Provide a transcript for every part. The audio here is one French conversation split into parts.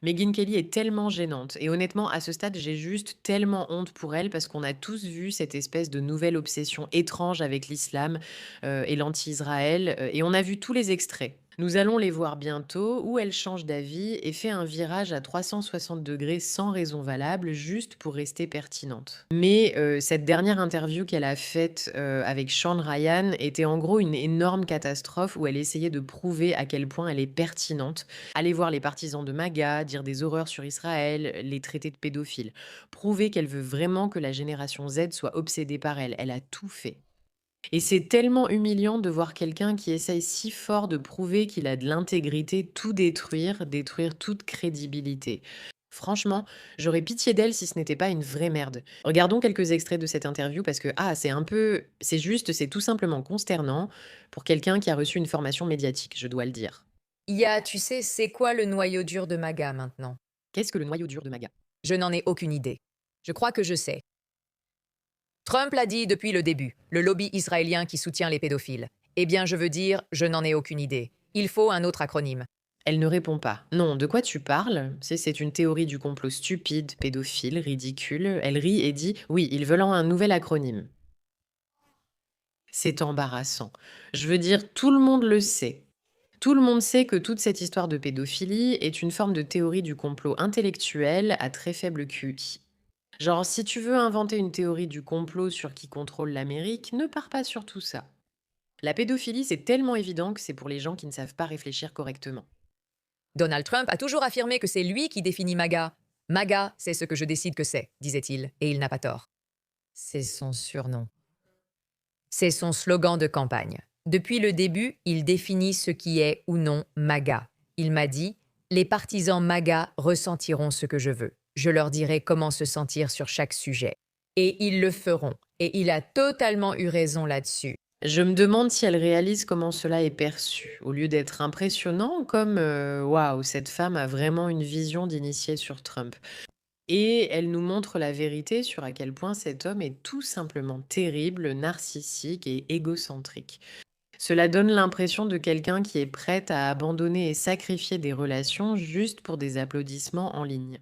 Megyn Kelly est tellement gênante et honnêtement, à ce stade, j'ai juste tellement honte pour elle parce qu'on a tous vu cette espèce de nouvelle obsession étrange avec l'islam, et l'anti-Israël, et on a vu tous les extraits. Nous allons les voir bientôt où elle change d'avis et fait un virage à 360 degrés sans raison valable, juste pour rester pertinente. Mais cette dernière interview qu'elle a faite avec Sean Ryan était en gros une énorme catastrophe où elle essayait de prouver à quel point elle est pertinente. Aller voir les partisans de MAGA, dire des horreurs sur Israël, les traiter de pédophiles. Prouver qu'elle veut vraiment que la génération Z soit obsédée par elle. Elle a tout fait. Et c'est tellement humiliant de voir quelqu'un qui essaye si fort de prouver qu'il a de l'intégrité, tout détruire, détruire toute crédibilité. Franchement, j'aurais pitié d'elle si ce n'était pas une vraie merde. Regardons quelques extraits de cette interview parce que, c'est tout simplement consternant pour quelqu'un qui a reçu une formation médiatique, je dois le dire. Tu sais, c'est quoi le noyau dur de MAGA maintenant? Qu'est-ce que le noyau dur de MAGA? Je n'en ai aucune idée. Je crois que je sais. Trump l'a dit depuis le début, le lobby israélien qui soutient les pédophiles. Eh bien, je veux dire, je n'en ai aucune idée. Il faut un autre acronyme. Elle ne répond pas. Non, de quoi tu parles? C'est une théorie du complot stupide, pédophile, ridicule. Elle rit et dit oui, ils veulent un nouvel acronyme. C'est embarrassant. Je veux dire, tout le monde le sait. Tout le monde sait que toute cette histoire de pédophilie est une forme de théorie du complot intellectuel à très faible QI. Genre, si tu veux inventer une théorie du complot sur qui contrôle l'Amérique, ne pars pas sur tout ça. La pédophilie, c'est tellement évident que c'est pour les gens qui ne savent pas réfléchir correctement. Donald Trump a toujours affirmé que c'est lui qui définit MAGA. MAGA, c'est ce que je décide que c'est, disait-il, et il n'a pas tort. C'est son surnom. C'est son slogan de campagne. Depuis le début, il définit ce qui est ou non MAGA. Il m'a dit, les partisans MAGA ressentiront ce que je veux. Je leur dirai comment se sentir sur chaque sujet. Et ils le feront. Et il a totalement eu raison là-dessus. Je me demande si elle réalise comment cela est perçu. Au lieu d'être impressionnant, comme waouh, cette femme a vraiment une vision d'initié sur Trump. Et elle nous montre la vérité sur à quel point cet homme est tout simplement terrible, narcissique et égocentrique. Cela donne l'impression de quelqu'un qui est prête à abandonner et sacrifier des relations juste pour des applaudissements en ligne.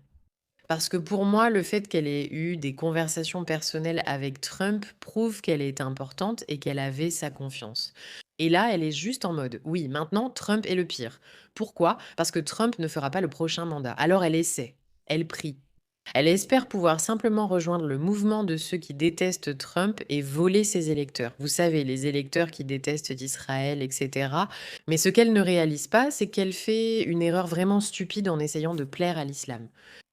Parce que pour moi, le fait qu'elle ait eu des conversations personnelles avec Trump prouve qu'elle est importante et qu'elle avait sa confiance. Et là, elle est juste en mode, oui, maintenant, Trump est le pire. Pourquoi? Parce que Trump ne fera pas le prochain mandat. Alors elle essaie, elle prie. Elle espère pouvoir simplement rejoindre le mouvement de ceux qui détestent Trump et voler ses électeurs. Vous savez, les électeurs qui détestent Israël, etc. Mais ce qu'elle ne réalise pas, c'est qu'elle fait une erreur vraiment stupide en essayant de plaire à l'islam.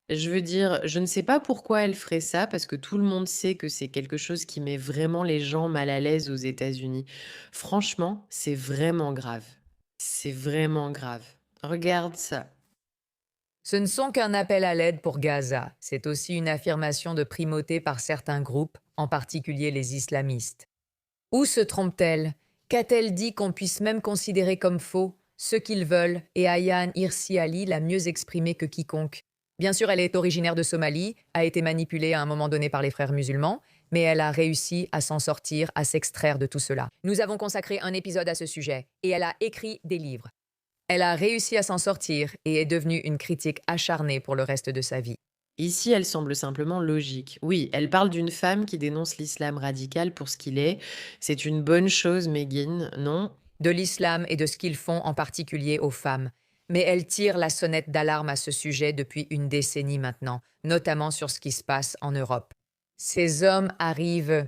Je veux dire, je ne sais pas pourquoi elle ferait ça, parce que tout le monde sait que c'est quelque chose qui met vraiment les gens mal à l'aise aux États-Unis. Franchement, c'est vraiment grave. C'est vraiment grave. Regarde ça. Ce ne sont qu'un appel à l'aide pour Gaza. C'est aussi une affirmation de primauté par certains groupes, en particulier les islamistes. Où se trompe-t-elle? Qu'a-t-elle dit qu'on puisse même considérer comme faux ce qu'ils veulent? Et Ayaan Hirsi Ali l'a mieux exprimé que quiconque. Bien sûr, elle est originaire de Somalie, a été manipulée à un moment donné par les frères musulmans, mais elle a réussi à s'en sortir, à s'extraire de tout cela. Nous avons consacré un épisode à ce sujet, et elle a écrit des livres. Elle a réussi à s'en sortir et est devenue une critique acharnée pour le reste de sa vie. Ici, elle semble simplement logique. Oui, elle parle d'une femme qui dénonce l'islam radical pour ce qu'il est. C'est une bonne chose, Megyn, non? De l'islam et de ce qu'ils font en particulier aux femmes. Mais elle tire la sonnette d'alarme à ce sujet depuis une décennie maintenant, notamment sur ce qui se passe en Europe. Ces hommes arrivent.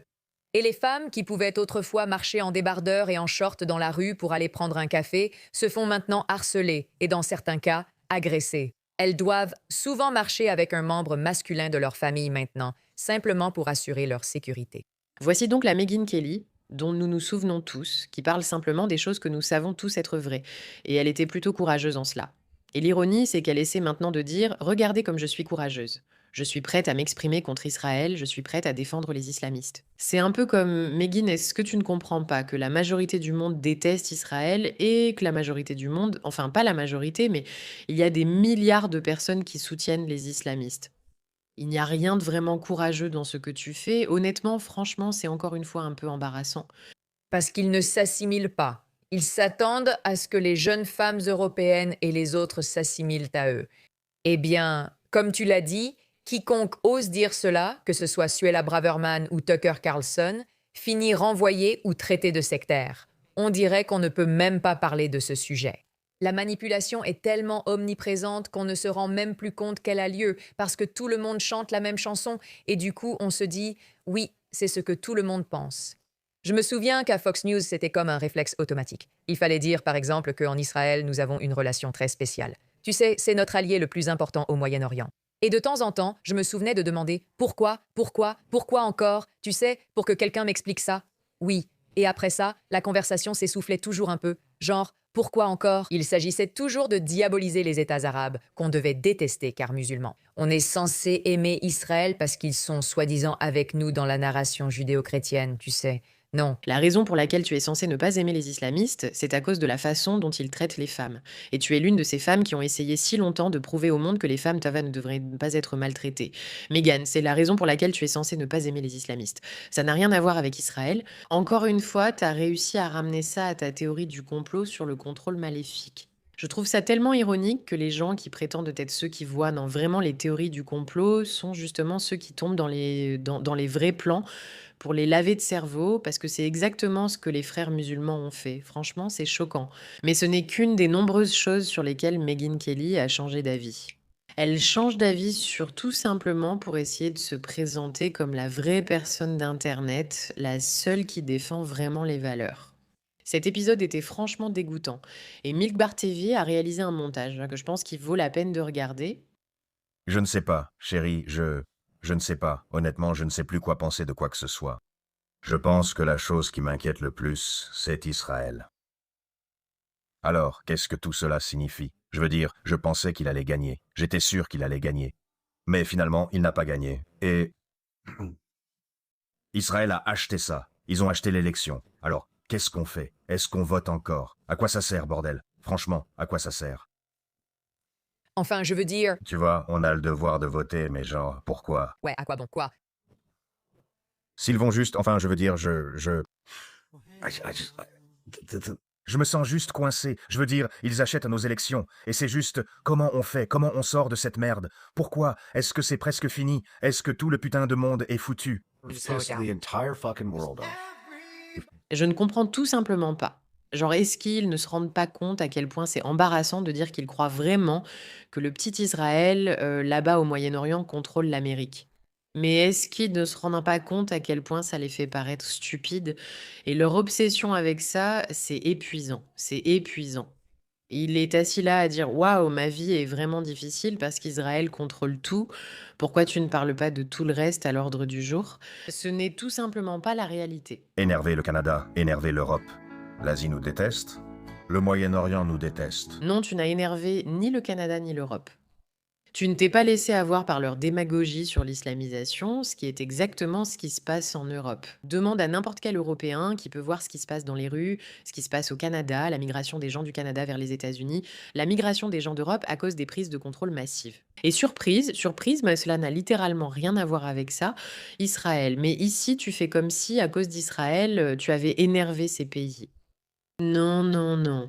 Et les femmes, qui pouvaient autrefois marcher en débardeur et en short dans la rue pour aller prendre un café, se font maintenant harceler et, dans certains cas, agresser. Elles doivent souvent marcher avec un membre masculin de leur famille maintenant, simplement pour assurer leur sécurité. Voici donc la Megyn Kelly, dont nous nous souvenons tous, qui parle simplement des choses que nous savons tous être vraies. Et elle était plutôt courageuse en cela. Et l'ironie, c'est qu'elle essaie maintenant de dire regardez comme je suis courageuse. Je suis prête à m'exprimer contre Israël, je suis prête à défendre les islamistes. C'est un peu comme Megyn, est-ce que tu ne comprends pas que la majorité du monde déteste Israël et que la majorité du monde, enfin pas la majorité, mais il y a des milliards de personnes qui soutiennent les islamistes. Il n'y a rien de vraiment courageux dans ce que tu fais. Honnêtement, franchement, c'est encore une fois un peu embarrassant. Parce qu'ils ne s'assimilent pas. Ils s'attendent à ce que les jeunes femmes européennes et les autres s'assimilent à eux. Eh bien, comme tu l'as dit, quiconque ose dire cela, que ce soit Suella Braverman ou Tucker Carlson, finit renvoyé ou traité de sectaire. On dirait qu'on ne peut même pas parler de ce sujet. La manipulation est tellement omniprésente qu'on ne se rend même plus compte qu'elle a lieu, parce que tout le monde chante la même chanson, et du coup on se dit « oui, c'est ce que tout le monde pense ». Je me souviens qu'à Fox News, c'était comme un réflexe automatique. Il fallait dire, par exemple, qu'en Israël, nous avons une relation très spéciale. Tu sais, c'est notre allié le plus important au Moyen-Orient. Et de temps en temps, je me souvenais de demander pourquoi encore, tu sais, pour que quelqu'un m'explique ça. Oui. Et après ça, la conversation s'essoufflait toujours un peu, genre pourquoi encore? Il s'agissait toujours de diaboliser les États arabes, qu'on devait détester car musulmans. On est censé aimer Israël parce qu'ils sont soi-disant avec nous dans la narration judéo-chrétienne, tu sais. Non. La raison pour laquelle tu es censé ne pas aimer les islamistes, c'est à cause de la façon dont ils traitent les femmes. Et tu es l'une de ces femmes qui ont essayé si longtemps de prouver au monde que les femmes Tava ne devraient pas être maltraitées. Megan, c'est la raison pour laquelle tu es censé ne pas aimer les islamistes. Ça n'a rien à voir avec Israël. Encore une fois, tu as réussi à ramener ça à ta théorie du complot sur le contrôle maléfique. Je trouve ça tellement ironique que les gens qui prétendent être ceux qui voient dans vraiment les théories du complot sont justement ceux qui tombent dans les vrais plans pour les laver de cerveau, parce que c'est exactement ce que les frères musulmans ont fait. Franchement, c'est choquant. Mais ce n'est qu'une des nombreuses choses sur lesquelles Megyn Kelly a changé d'avis. Elle change d'avis sur tout simplement pour essayer de se présenter comme la vraie personne d'Internet, la seule qui défend vraiment les valeurs. Cet épisode était franchement dégoûtant. Et Milk Bar TV a réalisé un montage que je pense qu'il vaut la peine de regarder. Je ne sais pas, chérie, je ne sais pas. Honnêtement, je ne sais plus quoi penser de quoi que ce soit. Je pense que la chose qui m'inquiète le plus, c'est Israël. Alors, qu'est-ce que tout cela signifie? Je veux dire, je pensais qu'il allait gagner. J'étais sûr qu'il allait gagner. Mais finalement, il n'a pas gagné. Et Israël a acheté ça. Ils ont acheté l'élection. Alors, qu'est-ce qu'on fait? Est-ce qu'on vote encore? À quoi ça sert, bordel? Franchement, à quoi ça sert? Enfin, je veux dire... Tu vois, on a le devoir de voter, mais genre, pourquoi? Ouais, à quoi bon, quoi? S'ils vont juste, enfin, je veux dire, je me sens juste coincé. Je veux dire, ils achètent à nos élections. Et c'est juste, comment on fait? Comment on sort de cette merde? Pourquoi? Est-ce que c'est presque fini? Est-ce que tout le putain de monde est foutu? Je ne comprends tout simplement pas. Genre, est-ce qu'ils ne se rendent pas compte à quel point c'est embarrassant de dire qu'ils croient vraiment que le petit Israël, là-bas au Moyen-Orient, contrôle l'Amérique? Mais est-ce qu'ils ne se rendent pas compte à quel point ça les fait paraître stupides? Et leur obsession avec ça, c'est épuisant. C'est épuisant. Il est assis là à dire: «Waouh, ma vie est vraiment difficile parce qu'Israël contrôle tout. Pourquoi tu ne parles pas de tout le reste à l'ordre du jour?» Ce n'est tout simplement pas la réalité. Énerver le Canada, énerver l'Europe. L'Asie nous déteste. Le Moyen-Orient nous déteste. Non, tu n'as énervé ni le Canada ni l'Europe. Tu ne t'es pas laissé avoir par leur démagogie sur l'islamisation, ce qui est exactement ce qui se passe en Europe. Demande à n'importe quel Européen qui peut voir ce qui se passe dans les rues, ce qui se passe au Canada, la migration des gens du Canada vers les États-Unis, la migration des gens d'Europe à cause des prises de contrôle massives. Et surprise, mais cela n'a littéralement rien à voir avec ça, Israël. Mais ici, tu fais comme si, à cause d'Israël, tu avais énervé ces pays. Non, non, non.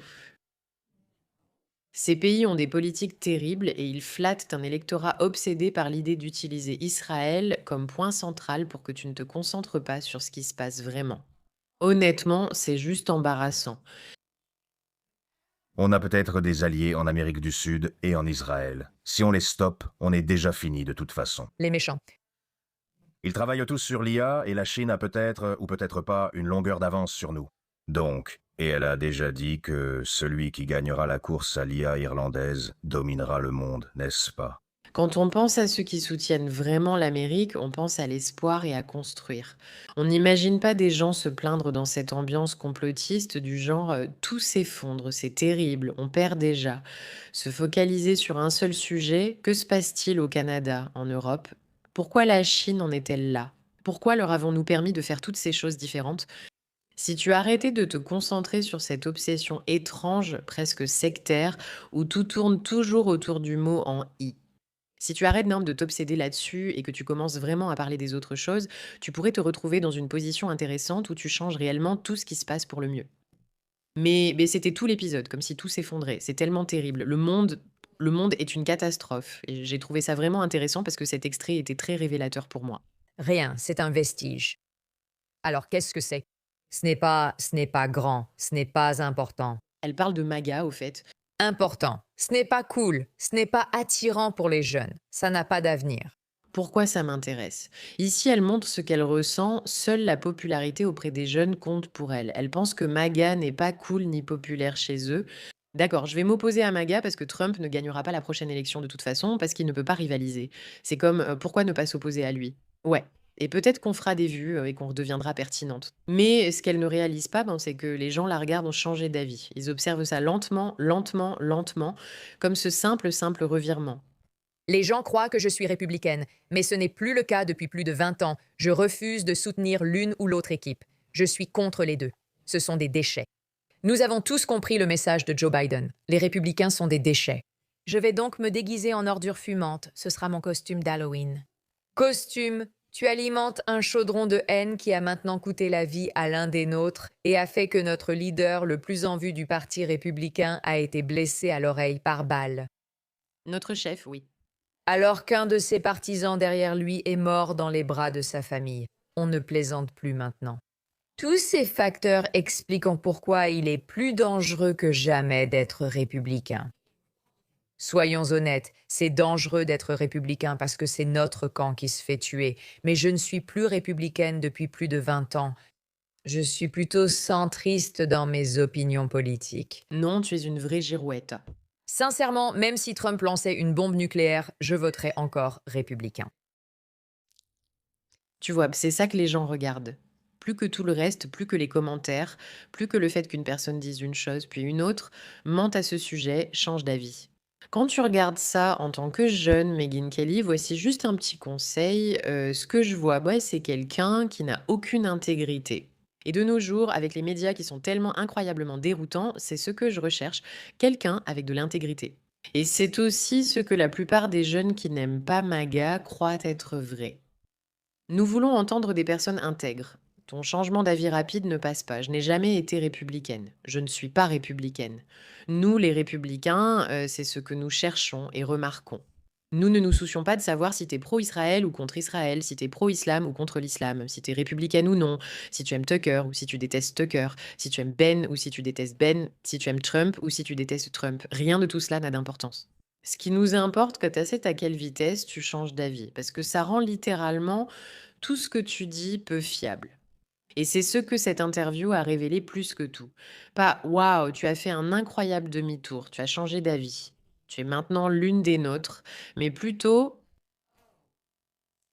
Ces pays ont des politiques terribles et ils flattent un électorat obsédé par l'idée d'utiliser Israël comme point central pour que tu ne te concentres pas sur ce qui se passe vraiment. Honnêtement, c'est juste embarrassant. On a peut-être des alliés en Amérique du Sud et en Israël. Si on les stoppe, on est déjà fini de toute façon. Les méchants. Ils travaillent tous sur l'IA et la Chine a peut-être, ou peut-être pas, une longueur d'avance sur nous. Donc, et elle a déjà dit que celui qui gagnera la course à l'IA irlandaise dominera le monde, n'est-ce pas? Quand on pense à ceux qui soutiennent vraiment l'Amérique, on pense à l'espoir et à construire. On n'imagine pas des gens se plaindre dans cette ambiance complotiste du genre tout s'effondre, c'est terrible, on perd déjà. Se focaliser sur un seul sujet, que se passe-t-il au Canada, en Europe? Pourquoi la Chine en est-elle là? Pourquoi leur avons-nous permis de faire toutes ces choses différentes? Si tu arrêtais de te concentrer sur cette obsession étrange, presque sectaire, où tout tourne toujours autour du mot en i. Si tu arrêtes de t'obséder là-dessus et que tu commences vraiment à parler des autres choses, tu pourrais te retrouver dans une position intéressante où tu changes réellement tout ce qui se passe pour le mieux. Mais c'était tout l'épisode, comme si tout s'effondrait. C'est tellement terrible. Le monde Le monde est une catastrophe. Et j'ai trouvé ça vraiment intéressant parce que cet extrait était très révélateur pour moi. Rien, c'est un vestige. Alors qu'est-ce que c'est? Ce n'est pas grand, ce n'est pas important. Elle parle de MAGA, au fait. Important, ce n'est pas cool, ce n'est pas attirant pour les jeunes, ça n'a pas d'avenir. Pourquoi ça m'intéresse? Ici, elle montre ce qu'elle ressent. Seule la popularité auprès des jeunes compte pour elle. Elle pense que MAGA n'est pas cool ni populaire chez eux. D'accord, je vais m'opposer à MAGA parce que Trump ne gagnera pas la prochaine élection de toute façon, parce qu'il ne peut pas rivaliser. C'est comme pourquoi ne pas s'opposer à lui? Ouais. Et peut-être qu'on fera des vues et qu'on redeviendra pertinente. Mais ce qu'elle ne réalise pas, ben, c'est que les gens la regardent changer d'avis. Ils observent ça lentement, lentement, lentement, comme ce simple revirement. Les gens croient que je suis républicaine, mais ce n'est plus le cas depuis plus de 20 ans. Je refuse de soutenir l'une ou l'autre équipe. Je suis contre les deux. Ce sont des déchets. Nous avons tous compris le message de Joe Biden. Les républicains sont des déchets. Je vais donc me déguiser en ordure fumante. Ce sera mon costume d'Halloween. Costume, tu alimentes un chaudron de haine qui a maintenant coûté la vie à l'un des nôtres et a fait que notre leader le plus en vue du Parti républicain a été blessé à l'oreille par balle. Notre chef, oui. Alors qu'un de ses partisans derrière lui est mort dans les bras de sa famille. On ne plaisante plus maintenant. Tous ces facteurs expliquent pourquoi il est plus dangereux que jamais d'être républicain. Soyons honnêtes, c'est dangereux d'être républicain parce que c'est notre camp qui se fait tuer. Mais je ne suis plus républicaine depuis plus de 20 ans. Je suis plutôt centriste dans mes opinions politiques. Non, tu es une vraie girouette. Sincèrement, même si Trump lançait une bombe nucléaire, je voterais encore républicain. Tu vois, c'est ça que les gens regardent. Plus que tout le reste, plus que les commentaires, plus que le fait qu'une personne dise une chose puis une autre, mente à ce sujet, change d'avis. Quand tu regardes ça en tant que jeune Megyn Kelly, voici juste un petit conseil. Ce que je vois, ouais, c'est quelqu'un qui n'a aucune intégrité. Et de nos jours, avec les médias qui sont tellement incroyablement déroutants, c'est ce que je recherche, quelqu'un avec de l'intégrité. Et c'est aussi ce que la plupart des jeunes qui n'aiment pas MAGA croient être vrai. Nous voulons entendre des personnes intègres. Ton changement d'avis rapide ne passe pas. Je n'ai jamais été républicaine. Je ne suis pas républicaine. Nous, les républicains, c'est ce que nous cherchons et remarquons. Nous ne nous soucions pas de savoir si tu es pro-Israël ou contre Israël, si tu es pro-islam ou contre l'islam, si tu es républicaine ou non, si tu aimes Tucker ou si tu détestes Tucker, si tu aimes Ben ou si tu détestes Ben, si tu aimes Trump ou si tu détestes Trump. Rien de tout cela n'a d'importance. Ce qui nous importe, quand tu sais à quelle vitesse tu changes d'avis, parce que ça rend littéralement tout ce que tu dis peu fiable. Et c'est ce que cette interview a révélé plus que tout. Pas waouh, tu as fait un incroyable demi-tour, tu as changé d'avis. Tu es maintenant l'une des nôtres, mais plutôt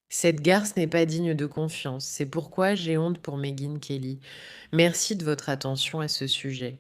cette garce n'est pas digne de confiance. C'est pourquoi j'ai honte pour Megyn Kelly. Merci de votre attention à ce sujet.